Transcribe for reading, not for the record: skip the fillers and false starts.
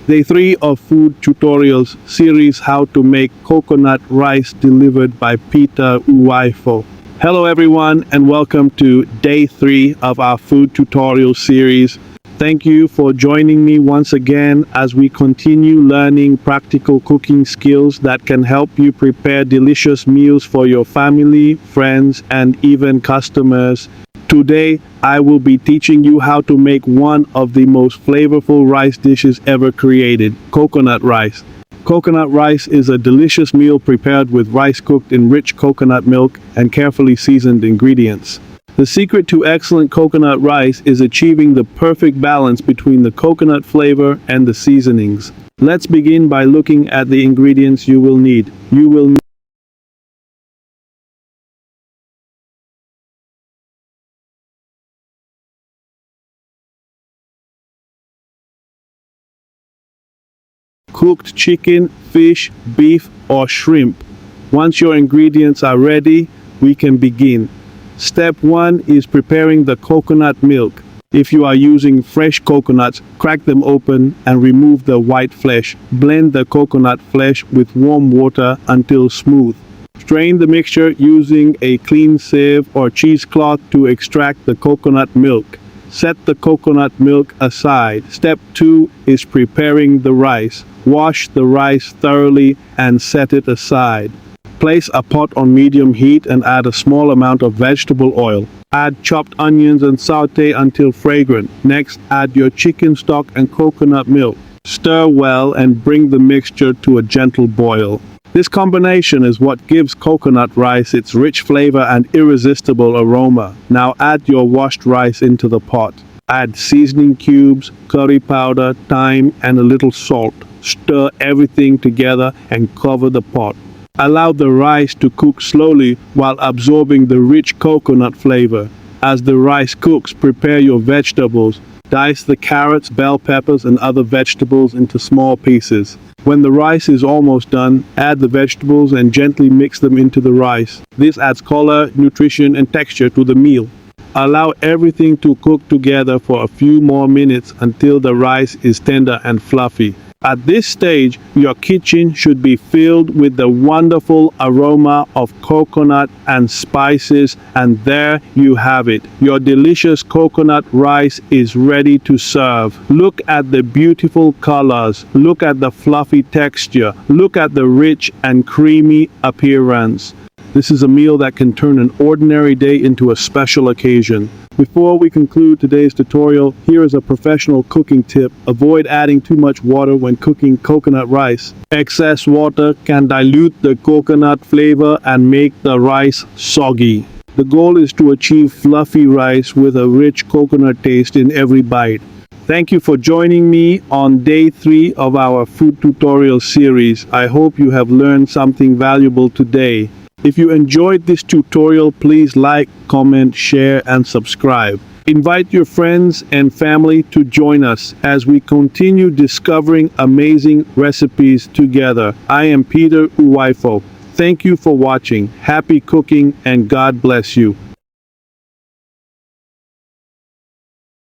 Day 3 of Food Tutorials series How to Make Coconut Rice delivered by Peter Uwaifo. Hello everyone and welcome to Day 3 of our Food Tutorial series. Thank you for joining me once again as we continue learning practical cooking skills that can help you prepare delicious meals for your family, friends, and even customers. Today, I will be teaching you how to make one of the most flavorful rice dishes ever created, coconut rice. Coconut rice is a delicious meal prepared with rice cooked in rich coconut milk and carefully seasoned ingredients. The secret to excellent coconut rice is achieving the perfect balance between the coconut flavor and the seasonings. Let's begin by looking at the ingredients you will need. You will need cooked chicken, fish, beef, or shrimp. Once your ingredients are ready, we can begin. Step 1 is preparing the coconut milk. If you are using fresh coconuts, crack them open and remove the white flesh. Blend the coconut flesh with warm water until smooth. Strain the mixture using a clean sieve or cheesecloth to extract the coconut milk. Set the coconut milk aside. Step 2 is preparing the rice. Wash the rice thoroughly and set it aside. Place a pot on medium heat and add a small amount of vegetable oil. Add chopped onions and saute until fragrant. Next, add your chicken stock and coconut milk. Stir well and bring the mixture to a gentle boil. This combination is what gives coconut rice its rich flavor and irresistible aroma. Now add your washed rice into the pot. Add seasoning cubes, curry powder, thyme, and a little salt. Stir everything together and cover the pot. Allow the rice to cook slowly while absorbing the rich coconut flavor. As the rice cooks, prepare your vegetables. Dice the carrots, bell peppers, and other vegetables into small pieces. When the rice is almost done, add the vegetables and gently mix them into the rice. This adds color, nutrition, and texture to the meal. Allow everything to cook together for a few more minutes until the rice is tender and fluffy. At this stage, your kitchen should be filled with the wonderful aroma of coconut and spices, and there you have it. Your delicious coconut rice is ready to serve. Look at the beautiful colors. Look at the fluffy texture. Look at the rich and creamy appearance. This is a meal that can turn an ordinary day into a special occasion. Before we conclude today's tutorial, here is a professional cooking tip. Avoid adding too much water when cooking coconut rice. Excess water can dilute the coconut flavor and make the rice soggy. The goal is to achieve fluffy rice with a rich coconut taste in every bite. Thank you for joining me on Day 3 of our food tutorial series. I hope you have learned something valuable today. If you enjoyed this tutorial, please like, comment, share, and subscribe. Invite your friends and family to join us as we continue discovering amazing recipes together. I am Peter Uwaifo. Thank you for watching. Happy cooking and God bless you.